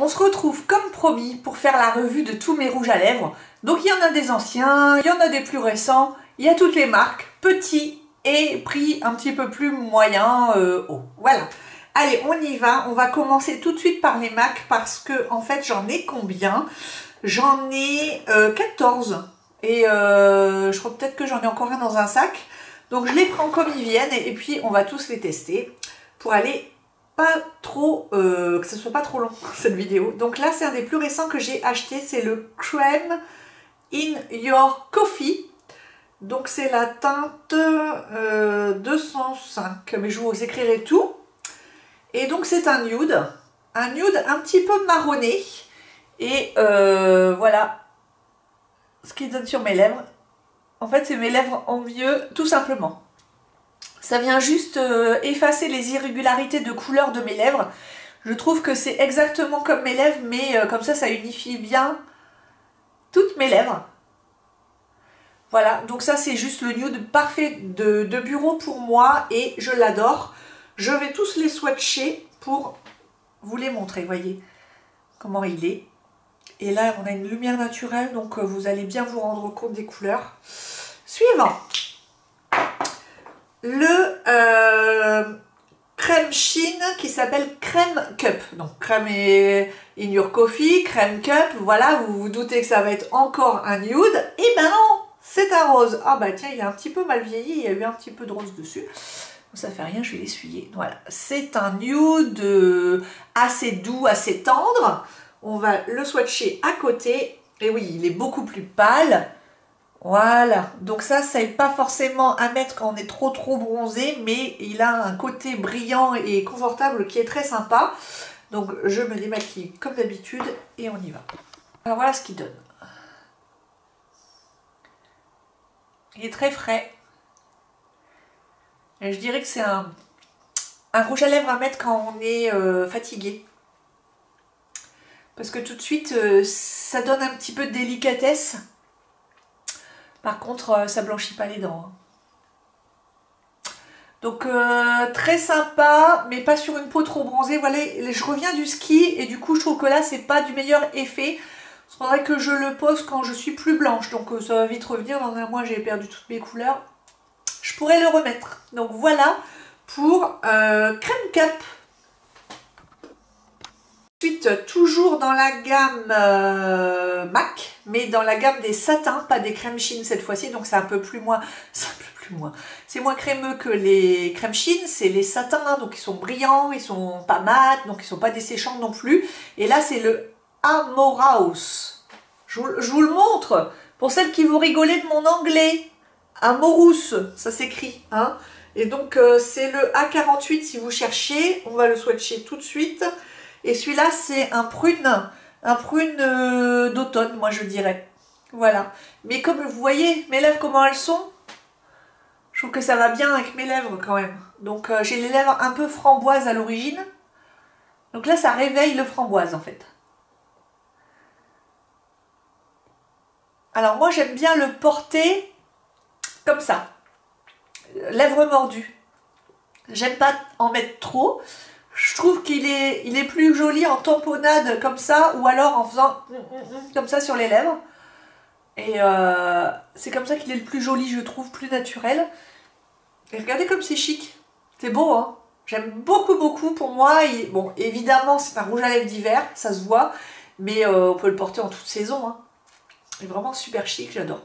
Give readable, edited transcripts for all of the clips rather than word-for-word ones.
on se retrouve comme promis pour faire la revue de tous mes rouges à lèvres. Donc il y en a des anciens, il y en a des plus récents, il y a toutes les marques, petits et prix un petit peu plus moyen, haut. Voilà. Allez, on y va. On va commencer tout de suite par les MAC parce que en fait j'en ai combien? J'en ai 14 et je crois peut-être que j'en ai encore un dans un sac. Donc je les prends comme ils viennent et puis on va tous les tester pour aller pas trop, que ce soit pas trop long cette vidéo. Donc là c'est un des plus récents que j'ai acheté, c'est le Crème in Your Coffee. Donc c'est la teinte 205, mais je vous écrirai tout. Et donc c'est un nude un petit peu marronné. Et voilà ce qu'il donne sur mes lèvres. En fait c'est mes lèvres en mieux tout simplement. Ça vient juste effacer les irrégularités de couleur de mes lèvres. Je trouve que c'est exactement comme mes lèvres, mais comme ça unifie bien toutes mes lèvres. Voilà, donc ça c'est juste le nude parfait de bureau pour moi et je l'adore. Je vais tous les swatcher pour vous les montrer, voyez comment il est. Et là on a une lumière naturelle, donc vous allez bien vous rendre compte des couleurs. Suivant, le crème Shein qui s'appelle Crème Cup. Donc crème in your coffee, crème cup, voilà, vous vous doutez que ça va être encore un nude. Et ben non, c'est un rose. Ah bah tiens, il est un petit peu mal vieilli, il y a eu un petit peu de rose dessus. Ça fait rien, je vais l'essuyer. Voilà, c'est un nude assez doux, assez tendre. On va le swatcher à côté. Et oui, il est beaucoup plus pâle. Voilà, donc ça n'aide pas forcément à mettre quand on est trop bronzé, mais il a un côté brillant et confortable qui est très sympa. Donc je me démaquille comme d'habitude et on y va. Alors voilà ce qu'il donne. Il est très frais. Et je dirais que c'est un rouge à lèvres à mettre quand on est fatigué. Parce que tout de suite, ça donne un petit peu de délicatesse. Par contre, ça blanchit pas les dents. Donc très sympa, mais pas sur une peau trop bronzée. Voilà, je reviens du ski et du coup je trouve que là c'est pas du meilleur effet. Il faudrait que je le pose quand je suis plus blanche. Donc ça va vite revenir. Dans un mois j'ai perdu toutes mes couleurs. Je pourrais le remettre. Donc voilà pour Crème Cup. Ensuite, toujours dans la gamme MAC, mais dans la gamme des satins, pas des crèmes Shein cette fois-ci, donc c'est un peu plus moins, c'est moins crémeux que les crèmes Shein, c'est les satins, donc ils sont brillants, ils sont pas mat, donc ils sont pas desséchants non plus. Et là c'est le Amorous. Je vous le montre pour celles qui vous rigolez de mon anglais. Amorous, ça s'écrit, hein. Et donc c'est le A48 si vous cherchez. On va le swatcher tout de suite. Et celui-là, c'est un prune d'automne, moi je dirais. Voilà. Mais comme vous voyez, mes lèvres, comment elles sont, je trouve que ça va bien avec mes lèvres quand même. Donc j'ai les lèvres un peu framboise à l'origine. Donc là, ça réveille le framboise en fait. Alors moi, j'aime bien le porter comme ça. Lèvres mordues. J'aime pas en mettre trop. Je trouve qu'il est plus joli en tamponnade comme ça ou alors en faisant comme ça sur les lèvres. Et c'est comme ça qu'il est le plus joli, je trouve, plus naturel. Et regardez comme c'est chic. C'est beau, hein. J'aime beaucoup pour moi. Bon, évidemment, c'est un rouge à lèvres d'hiver, ça se voit. Mais on peut le porter en toute saison, hein. Il est vraiment super chic, j'adore.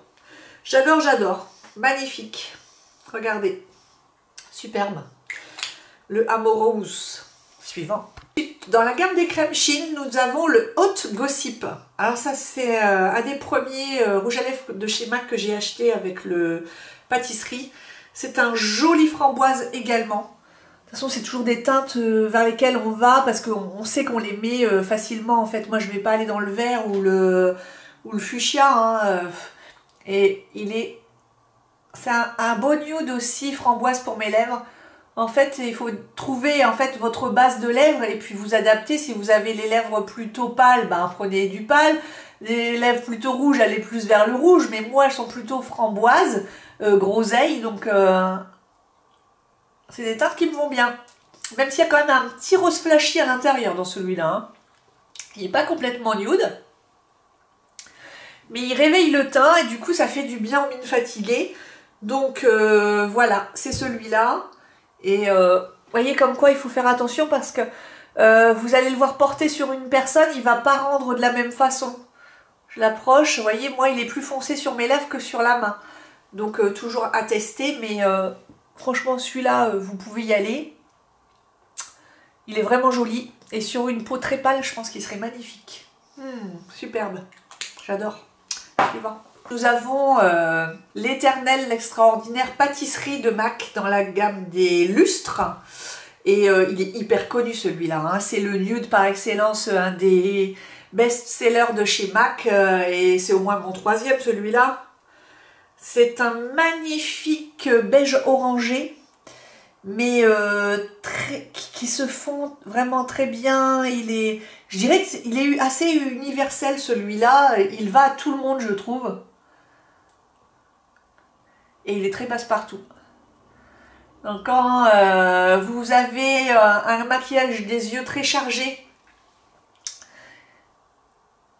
J'adore. Magnifique. Regardez. Superbe. Le Amorous. Suivant. Dans la gamme des crèmes Shein, nous avons le Hot Gossip. Alors ça c'est un des premiers rouges à lèvres de chez MAC que j'ai acheté avec le pâtisserie. C'est un joli framboise également. De toute façon c'est toujours des teintes vers lesquelles on va parce qu'on sait qu'on les met facilement en fait. Moi je ne vais pas aller dans le vert ou le fuchsia. Hein, et c'est un beau nude aussi framboise pour mes lèvres. En fait, il faut trouver en fait votre base de lèvres et puis vous adapter. Si vous avez les lèvres plutôt pâles, ben, prenez du pâle. Les lèvres plutôt rouges, allez plus vers le rouge. Mais moi, elles sont plutôt framboises, groseilles. Donc, c'est des teintes qui me vont bien. Même s'il y a quand même un petit rose flashy à l'intérieur dans celui-là. Hein. Il n'est pas complètement nude. Mais il réveille le teint et du coup ça fait du bien aux mines fatiguées. Donc voilà, c'est celui-là. Et voyez comme quoi il faut faire attention parce que vous allez le voir porter sur une personne, il ne va pas rendre de la même façon. Je l'approche, vous voyez, moi il est plus foncé sur mes lèvres que sur la main. Donc toujours à tester, mais franchement celui-là, vous pouvez y aller. Il est vraiment joli. Et sur une peau très pâle, je pense qu'il serait magnifique. Superbe, j'adore. Suivant. Nous avons l'éternelle, l'extraordinaire pâtisserie de MAC dans la gamme des lustres. Et il est hyper connu celui-là. Hein. C'est le nude par excellence, un des best-sellers de chez MAC. Et c'est au moins mon 3e celui-là. C'est un magnifique beige orangé. Mais qui se fond vraiment très bien. Je dirais qu'il est assez universel celui-là. Il va à tout le monde, je trouve. Et il est très passe-partout. Donc quand vous avez un maquillage des yeux très chargé,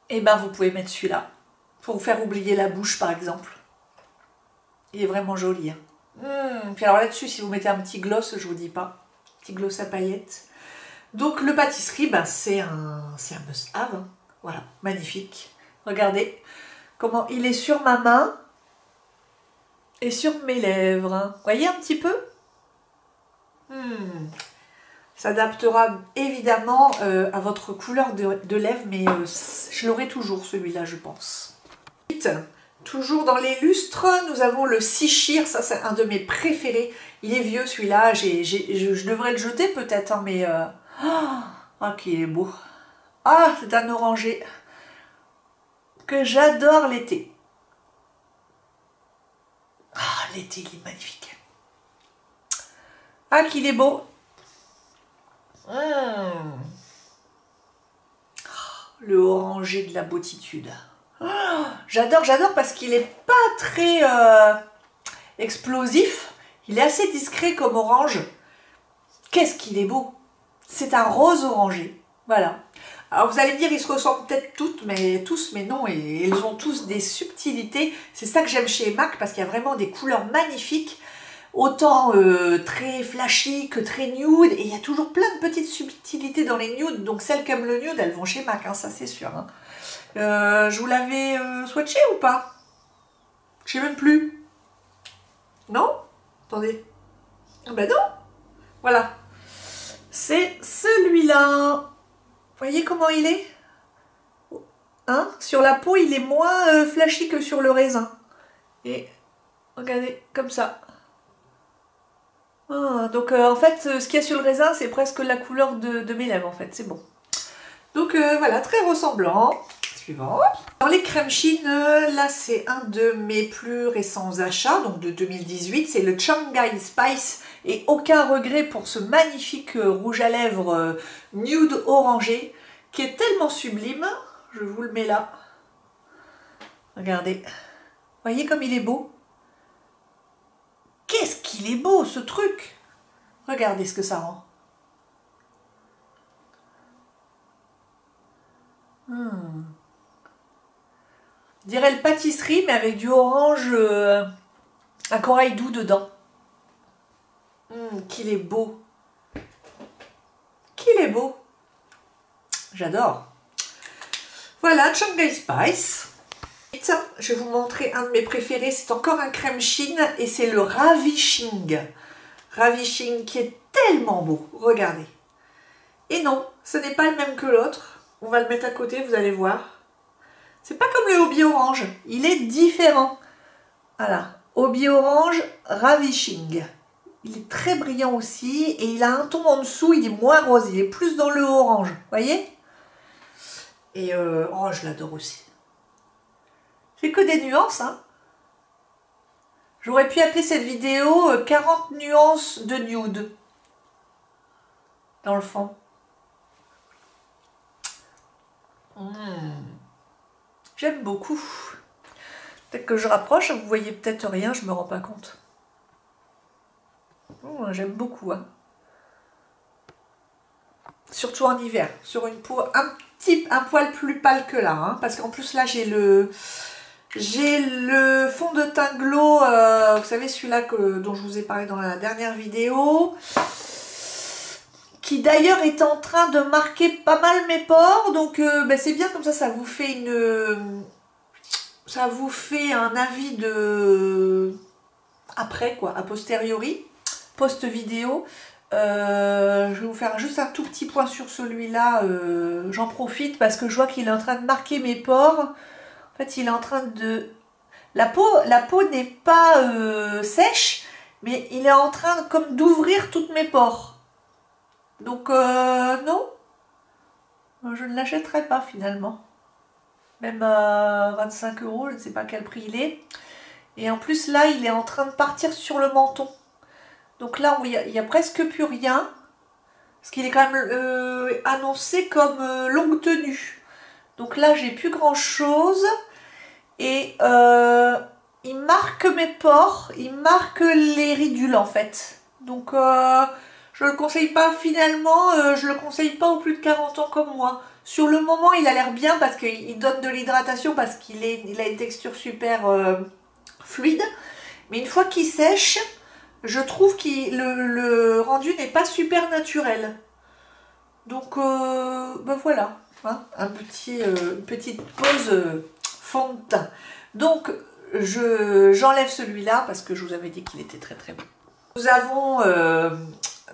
et ben vous pouvez mettre celui-là. Pour vous faire oublier la bouche par exemple. Il est vraiment joli. Hein. Puis alors là-dessus, si vous mettez un petit gloss, je vous dis pas. Petit gloss à paillettes. Donc le pâtisserie, ben, c'est un must-have. Hein. Voilà, magnifique. Regardez comment il est sur ma main et sur mes lèvres. Hein. Vous voyez un petit peu S'adaptera évidemment à votre couleur de lèvres, mais je l'aurai toujours celui-là, je pense. Toujours dans les lustres, nous avons le Seashire, ça c'est un de mes préférés. Il est vieux celui-là, je devrais le jeter peut-être, hein, mais... qu'il est beau. Ah, c'est un orangé que j'adore l'été. Ah, l'été, il est magnifique. Ah, qu'il est beau. Le orangé de la beautitude. J'adore parce qu'il n'est pas très explosif. Il est assez discret comme orange. Qu'est-ce qu'il est beau. C'est un rose orangé. Voilà. Alors vous allez me dire, ils se ressemblent peut-être tous, mais non. Et ils ont tous des subtilités. C'est ça que j'aime chez MAC parce qu'il y a vraiment des couleurs magnifiques. Autant très flashy que très nude. Et il y a toujours plein de petites subtilités dans les nudes. Donc celles qui aiment le nude, elles vont chez MAC, hein, ça c'est sûr. Hein. Je vous l'avais swatché ou pas? Je sais même plus. Non? Attendez. Ah ben non. Voilà. C'est celui-là. Vous voyez comment il est? Hein? Sur la peau, il est moins flashy que sur le raisin. Et regardez, comme ça. Donc en fait, ce qu'il y a sur le raisin, c'est presque la couleur de mes lèvres en fait. C'est bon. Donc voilà, très ressemblant. Suivant. Dans les crèmes chines, là c'est un de mes plus récents achats, donc de 2018, c'est le Shanghai Spice et aucun regret pour ce magnifique rouge à lèvres nude orangé qui est tellement sublime. Je vous le mets là. Regardez. Voyez comme il est beau. Qu'est-ce qu'il est beau ce truc. Regardez ce que ça rend. Je dirais le pâtisserie, mais avec du orange, un corail doux dedans. Qu'il est beau. Qu'il est beau. J'adore. Voilà, Shanghai Spice. Je vais vous montrer un de mes préférés. C'est encore un crème chine et c'est le Ravishing. Ravishing qui est tellement beau. Regardez. Et non, ce n'est pas le même que l'autre. On va le mettre à côté, vous allez voir. C'est pas comme le Hobby Orange, il est différent. Voilà, Hobby Orange Ravishing. Il est très brillant aussi et il a un ton en dessous, il est moins rose, il est plus dans le orange, voyez? Et oh, je l'adore aussi. J'ai que des nuances, hein. J'aurais pu appeler cette vidéo 40 nuances de nude. Dans le fond. J'aime beaucoup. Peut-être que je rapproche, vous voyez peut-être rien, je me rends pas compte. J'aime beaucoup. Hein. Surtout en hiver, sur une peau un un poil plus pâle que là, hein, parce qu'en plus là j'ai le fond de teint glow, vous savez celui-là dont je vous ai parlé dans la dernière vidéo, qui d'ailleurs est en train de marquer pas mal mes pores, donc ben, c'est bien comme ça vous fait ça vous fait un avis de après quoi, a posteriori, post-vidéo. Je vais vous faire juste un tout petit point sur celui-là, j'en profite parce que je vois qu'il est en train de marquer mes pores. En fait, il est en train de... La peau n'est pas sèche, mais il est en train comme d'ouvrir toutes mes pores. Donc, non, je ne l'achèterai pas finalement. Même à 25 €, je ne sais pas quel prix il est. Et en plus, là, il est en train de partir sur le menton. Donc là, il n'y a presque plus rien. Parce qu'il est quand même annoncé comme longue tenue. Donc là, j'ai plus grand chose. Et il marque mes pores. Il marque les ridules en fait. Donc je ne le conseille pas finalement. Je le conseille pas aux plus de 40 ans comme moi. Sur le moment, il a l'air bien parce qu'il donne de l'hydratation. Parce qu'il a une texture super fluide. Mais une fois qu'il sèche, je trouve que le rendu n'est pas super naturel. Donc, ben voilà, hein, une petite pause fond de teint. Donc, j'enlève celui-là parce que je vous avais dit qu'il était très très bon. Nous avons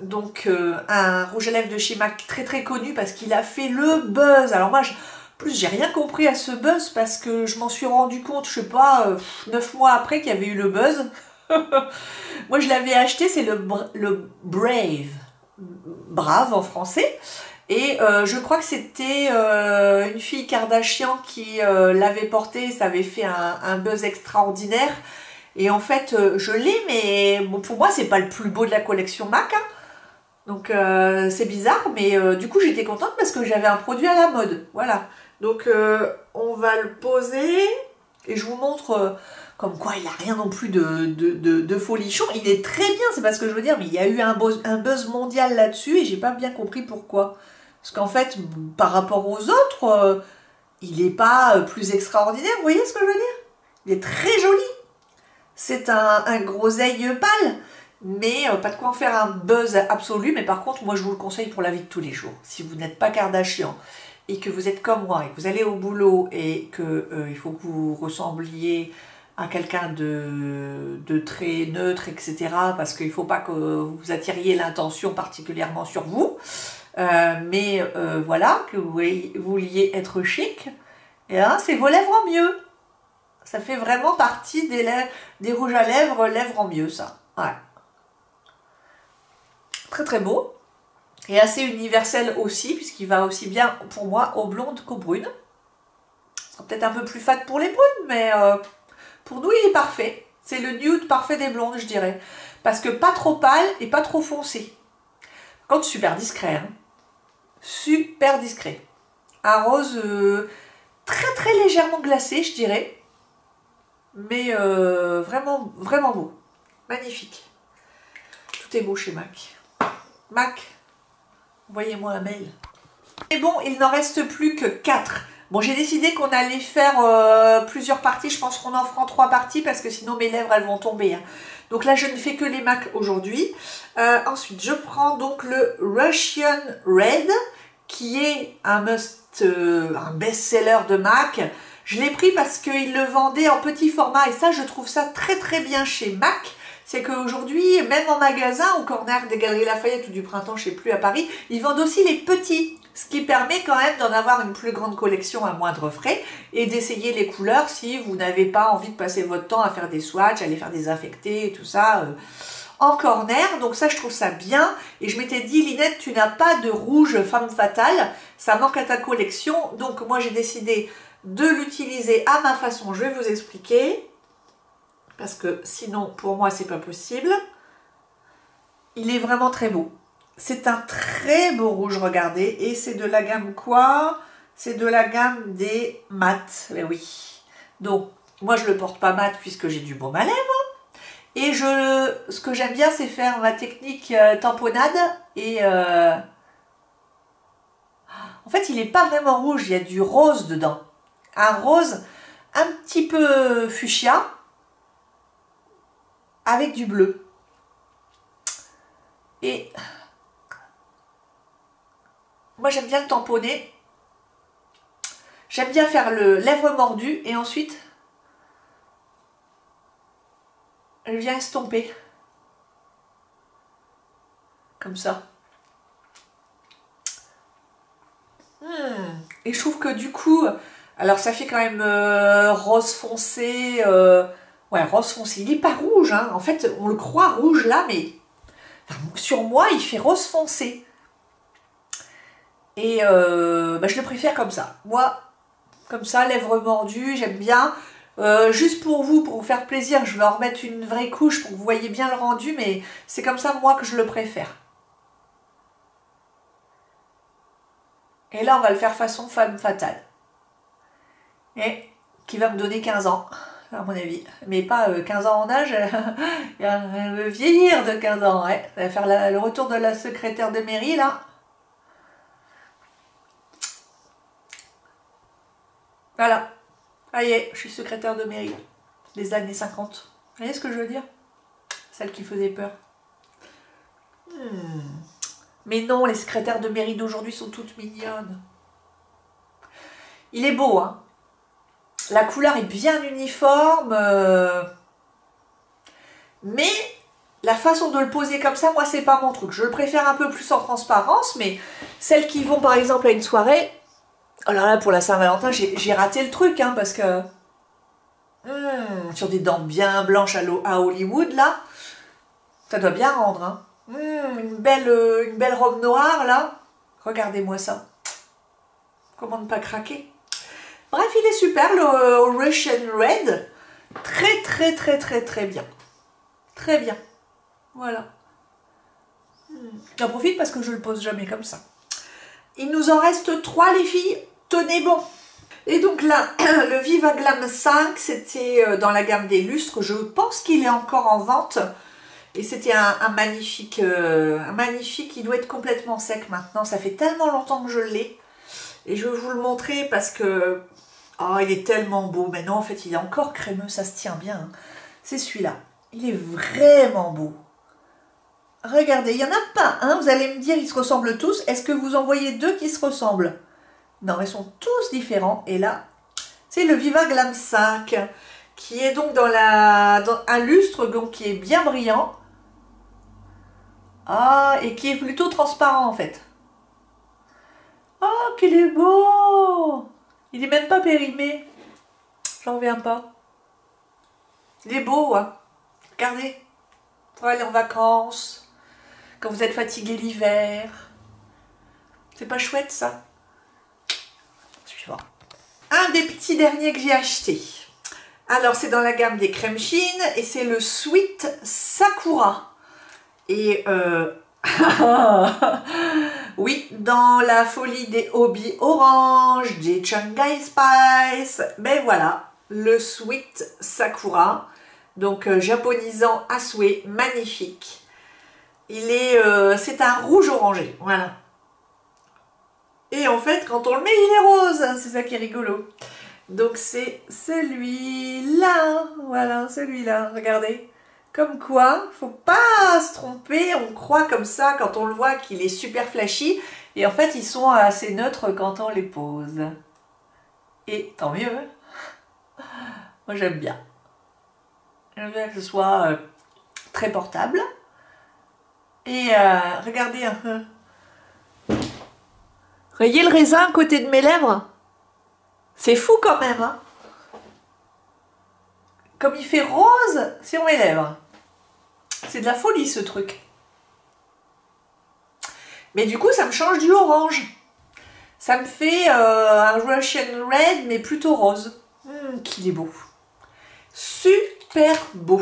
donc un rouge à lèvres de chez MAC très très connu parce qu'il a fait le buzz. Alors moi, plus j'ai rien compris à ce buzz parce que je m'en suis rendu compte, je sais pas, 9 mois après qu'il y avait eu le buzz. Moi je l'avais acheté, c'est le Brave en français, et je crois que c'était une fille Kardashian qui l'avait porté, ça avait fait un buzz extraordinaire, et en fait je l'ai, mais bon, pour moi c'est pas le plus beau de la collection MAC, hein. Donc c'est bizarre, mais du coup j'étais contente parce que j'avais un produit à la mode, voilà. Donc on va le poser, et je vous montre... Comme quoi, il n'a rien non plus de folichon. Il est très bien, c'est pas ce que je veux dire, mais il y a eu un buzz mondial là-dessus et j'ai pas bien compris pourquoi. Parce qu'en fait, par rapport aux autres, il n'est pas plus extraordinaire. Vous voyez ce que je veux dire? Il est très joli. C'est un groseille pâle, mais pas de quoi en faire un buzz absolu. Mais par contre, moi, je vous le conseille pour la vie de tous les jours. Si vous n'êtes pas Kardashian et que vous êtes comme moi et que vous allez au boulot et que il faut que vous ressembliez à quelqu'un de très neutre, etc. Parce qu'il ne faut pas que vous attiriez l'intention particulièrement sur vous. Mais voilà, que vous vouliez être chic, et hein, c'est vos lèvres en mieux. Ça fait vraiment partie des rouges à lèvres en mieux, ça. Ouais. Très très beau. Et assez universel aussi, puisqu'il va aussi bien pour moi aux blondes qu'aux brunes. Ce sera peut-être un peu plus fade pour les brunes, mais... pour nous, il est parfait. C'est le nude parfait des blondes, je dirais. Parce que pas trop pâle et pas trop foncé. Par contre, super discret. Hein. Super discret. Un rose très très légèrement glacé, je dirais. Mais vraiment, vraiment beau. Magnifique. Tout est beau chez MAC. MAC, envoyez-moi un mail. Et bon, il n'en reste plus que 4. Bon, j'ai décidé qu'on allait faire plusieurs parties. Je pense qu'on en fera 3 parties parce que sinon mes lèvres, elles vont tomber. Hein. Donc là, je ne fais que les MAC aujourd'hui. Ensuite, je prends donc le Russian Red, qui est un best-seller de MAC. Je l'ai pris parce qu'ils le vendaient en petit format. Et ça, je trouve ça très très bien chez MAC. C'est qu'aujourd'hui, même en magasin, au corner des Galeries Lafayette ou du Printemps, je ne sais plus, à Paris, ils vendent aussi les petits. Ce qui permet quand même d'en avoir une plus grande collection à moindre frais et d'essayer les couleurs si vous n'avez pas envie de passer votre temps à faire des swatchs, aller faire des infectés et tout ça en corner. Donc ça, je trouve ça bien. Et je m'étais dit, Linette, tu n'as pas de rouge femme fatale, ça manque à ta collection. Donc moi, j'ai décidé de l'utiliser à ma façon. Je vais vous expliquer. Parce que sinon, pour moi, c'est pas possible. Il est vraiment très beau. C'est un très beau rouge, regardez. Et c'est de la gamme quoi? C'est de la gamme des mat. Mais oui. Donc, moi, je le porte pas mat puisque j'ai du baume à lèvres. Et ce que j'aime bien, c'est faire ma technique tamponnade. Et En fait, il n'est pas vraiment rouge, il y a du rose dedans. Un rose un petit peu fuchsia avec du bleu. Et moi, j'aime bien le tamponner. J'aime bien faire le lèvre mordu et ensuite, je viens estomper. Comme ça. Et je trouve que du coup, alors ça fait quand même rose foncé. Ouais, rose foncé. Il n'est pas rouge, hein. En fait, on le croit rouge là, mais enfin, sur moi, il fait rose foncé. Et bah, je le préfère comme ça. Moi, comme ça, lèvres mordues, j'aime bien. Juste pour vous faire plaisir, je vais en remettre une vraie couche pour que vous voyez bien le rendu, mais c'est comme ça, moi, que je le préfère. Et là, on va le faire façon femme fatale. Et qui va me donner 15 ans, à mon avis. Mais pas 15 ans en âge, elle va vieillir de 15 ans. Ouais. Elle va faire le retour de la secrétaire de mairie, là. Voilà. Ça y est, je suis secrétaire de mairie. Des années 50. Vous voyez ce que je veux dire? Celle qui faisait peur. Mais non, les secrétaires de mairie d'aujourd'hui sont toutes mignonnes. Il est beau, hein. La couleur est bien uniforme. Mais la façon de le poser comme ça, moi, c'est pas mon truc. Je le préfère un peu plus en transparence, mais celles qui vont, par exemple, à une soirée... Alors là, pour la Saint-Valentin, j'ai raté le truc, hein, parce que... sur des dents bien blanches à Hollywood, là, ça doit bien rendre, hein. Une belle robe noire, là. Regardez-moi ça. Comment ne pas craquer? Bref, il est super, le Russian Red. Très, très, très, très, très bien. Très bien. Voilà. J'en profite parce que je le pose jamais comme ça. Il nous en reste 3, les filles. Tenez bon. Et donc là, le Viva Glam 5, c'était dans la gamme des lustres. Je pense qu'il est encore en vente. Et c'était un magnifique, il doit être complètement sec maintenant. Ça fait tellement longtemps que je l'ai. Et je vais vous le montrer parce que... Oh, il est tellement beau. Mais non, en fait, il est encore crémeux. Ça se tient bien. Hein. C'est celui-là. Il est vraiment beau. Regardez, il n'y en a pas un. Vous allez me dire, ils se ressemblent tous. Est-ce que vous en voyez 2 qui se ressemblent? Non, ils sont tous différents. Et là, c'est le Viva Glam 5 qui est donc dans un lustre donc, qui est bien brillant. Ah, et qui est plutôt transparent en fait. Oh, qu'il est beau! Il est même pas périmé. J'en reviens pas. Il est beau, hein. Regardez. Pour aller en vacances. Quand vous êtes fatigué l'hiver. C'est pas chouette, ça? Suivant. Un des petits derniers que j'ai acheté. Alors, c'est dans la gamme des crèmes chines. Et c'est le Sweet Sakura. Et oui, dans la folie des hobbies orange, des Shanghai Spice, ben voilà, le Sweet Sakura, donc japonisant à souhait, magnifique. C'est un rouge orangé, voilà. Et en fait, quand on le met, il est rose, c'est ça qui est rigolo. Donc c'est celui-là, voilà, celui-là, regardez. Comme quoi, faut pas se tromper, on croit comme ça quand on le voit qu'il est super flashy, et en fait ils sont assez neutres quand on les pose. Et tant mieux, moi j'aime bien. J'aime bien que ce soit très portable. Et regardez un peu. Voyez le raisin à côté de mes lèvres? C'est fou quand même, hein? Comme il fait rose sur mes lèvres. C'est de la folie ce truc. Mais du coup ça me change du orange. Ça me fait un Russian Red mais plutôt rose. Qu'il est beau. Super beau.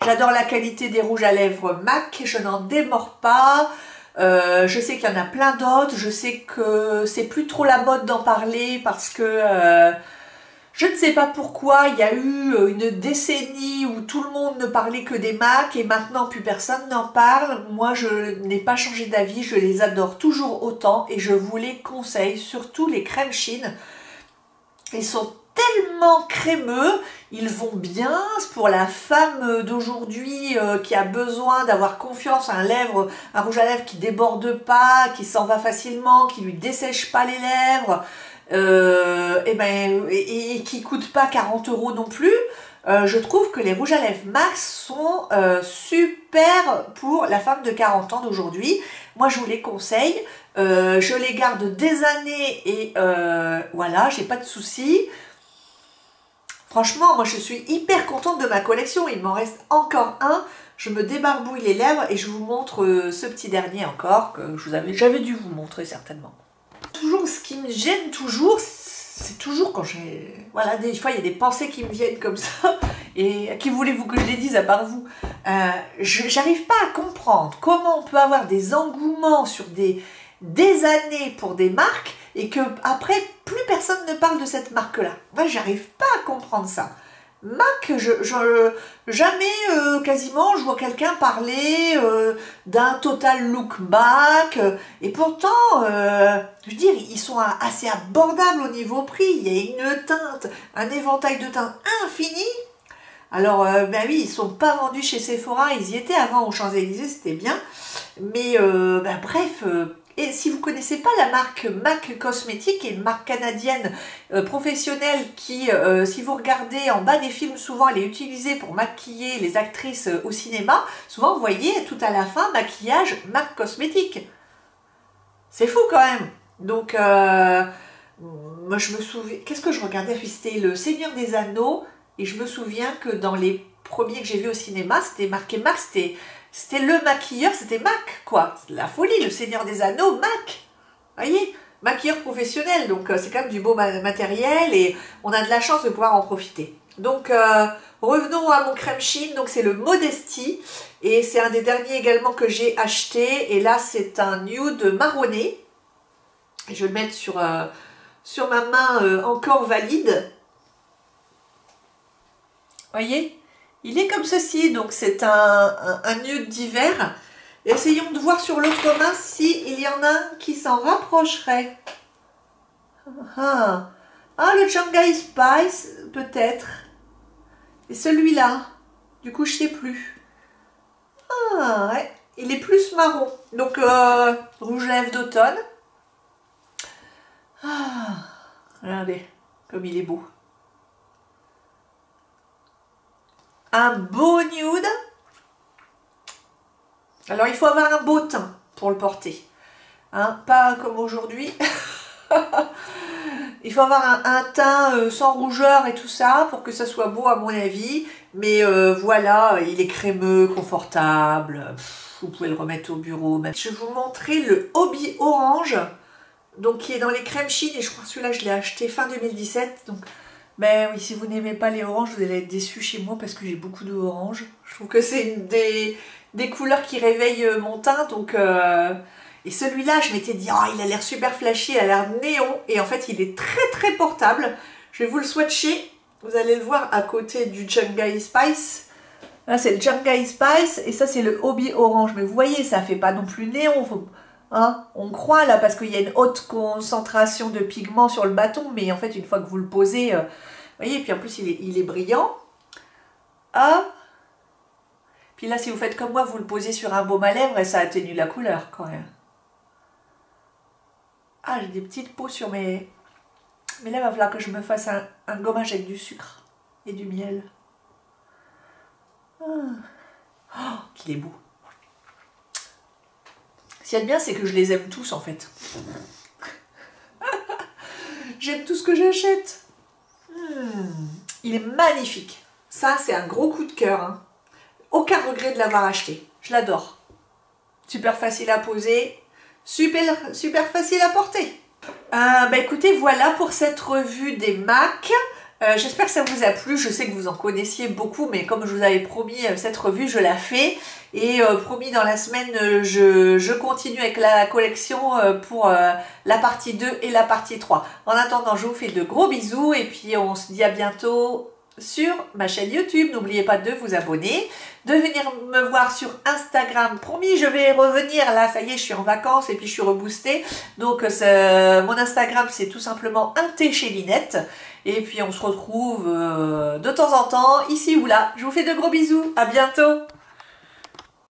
J'adore la qualité des rouges à lèvres MAC. Je n'en démords pas. Je sais qu'il y en a plein d'autres. Je sais que c'est plus trop la mode d'en parler parce que... Je ne sais pas pourquoi, il y a eu une décennie où tout le monde ne parlait que des MAC et maintenant plus personne n'en parle. Moi, je n'ai pas changé d'avis, je les adore toujours autant et je vous les conseille, surtout les crèmes Shein. Ils sont tellement crémeux, ils vont bien pour la femme d'aujourd'hui qui a besoin d'avoir confiance, un rouge à lèvres qui déborde pas, qui s'en va facilement, qui lui dessèche pas les lèvres. Et qui coûte pas 40 € non plus. Je trouve que les rouges à lèvres Max sont super pour la femme de 40 ans d'aujourd'hui. Moi, je vous les conseille. Je les garde des années et voilà, j'ai pas de soucis. Franchement, moi, je suis hyper contente de ma collection. Il m'en reste encore un. Je me débarbouille les lèvres et je vous montre ce petit dernier encore que j'avais dû vous montrer certainement. Toujours, ce qui me gêne toujours, c'est toujours quand j'ai... Voilà, des fois, il y a des pensées qui me viennent comme ça. Et à qui voulez-vous que je les dise à part vous? J'arrive pas à comprendre comment on peut avoir des engouements sur des années pour des marques et que après plus personne ne parle de cette marque-là. Moi, j'arrive pas à comprendre ça. MAC, jamais quasiment je vois quelqu'un parler d'un total look MAC et pourtant je veux dire ils sont assez abordables au niveau prix, il y a une teinte, un éventail de teintes infini. Alors ben oui, ils sont pas vendus chez Sephora, ils y étaient avant aux Champs-Élysées, c'était bien, mais ben bref, et si vous ne connaissez pas la marque MAC Cosmetics, qui est une marque canadienne professionnelle qui, si vous regardez en bas des films, souvent elle est utilisée pour maquiller les actrices au cinéma. Souvent, vous voyez, tout à la fin, maquillage MAC Cosmetics. C'est fou quand même. Donc, moi je me souviens, qu'est-ce que je regardais? C'était Le Seigneur des Anneaux, et je me souviens que dans les premiers que j'ai vus au cinéma, c'était marqué MAC, c'était le maquilleur, c'était MAC, quoi. La folie, Le Seigneur des Anneaux, MAC. Vous voyez, maquilleur professionnel, donc c'est quand même du beau matériel et on a de la chance de pouvoir en profiter. Donc, revenons à mon crème Shein, donc c'est le Modesty et c'est un des derniers également que j'ai acheté. Et là, c'est un nude marronné. Je vais le mettre sur ma main encore valide. Vous voyez? Il est comme ceci, donc c'est un nude d'hiver. Essayons de voir sur l'autre main s'il y en a un qui s'en rapprocherait. Le Shanghai Spice, peut-être. Et celui-là, du coup, je sais plus. Ouais, il est plus marron. Donc, rouge à lèvres d'automne. Regardez, comme il est beau. Un beau nude. Alors, il faut avoir un beau teint pour le porter. Hein, pas comme aujourd'hui. Il faut avoir un teint sans rougeur et tout ça pour que ça soit beau à mon avis. Mais voilà, il est crémeux, confortable. Vous pouvez le remettre au bureau. Même. Je vais vous montrer le Hobby Orange. Donc, qui est dans les crèmes Shein. Et je crois que celui-là, je l'ai acheté fin 2017. Donc, ben oui, si vous n'aimez pas les oranges, vous allez être déçus chez moi parce que j'ai beaucoup de orange. Je trouve que c'est une des couleurs qui réveillent mon teint. Donc, et celui-là, je m'étais dit, oh, il a l'air super flashy, il a l'air néon. Et en fait, il est très très portable. Je vais vous le swatcher. Vous allez le voir à côté du Shanghai Spice. Là, c'est le Shanghai Spice et ça, c'est le Hobby Orange. Mais vous voyez, ça fait pas non plus néon. Hein, on croit là parce qu'il y a une haute concentration de pigments sur le bâton, mais en fait une fois que vous le posez, vous voyez, puis en plus il est brillant. Hop. Puis là si vous faites comme moi, vous le posez sur un baume à lèvres et ça atténue la couleur quand même. Ah, j'ai des petites peaux sur mes lèvres, il va falloir que je me fasse un gommage avec du sucre et du miel. Oh, qu'il est beau. Ce qu'il y a de bien, c'est que je les aime tous en fait. J'aime tout ce que j'achète. Il est magnifique. Ça, c'est un gros coup de cœur. Hein. Aucun regret de l'avoir acheté. Je l'adore. Super facile à poser. Super facile à porter. Bah écoutez, voilà pour cette revue des MAC. J'espère que ça vous a plu. Je sais que vous en connaissiez beaucoup, mais comme je vous avais promis, cette revue, je la fais. Et promis, dans la semaine, je continue avec la collection pour la partie 2 et la partie 3. En attendant, je vous fais de gros bisous et puis on se dit à bientôt sur ma chaîne YouTube. N'oubliez pas de vous abonner, de venir me voir sur Instagram. Promis, je vais revenir. Là, ça y est, je suis en vacances et puis je suis reboostée. Donc, mon Instagram, c'est tout simplement un thé chez Linette. Et puis, on se retrouve de temps en temps, ici ou là. Je vous fais de gros bisous. À bientôt.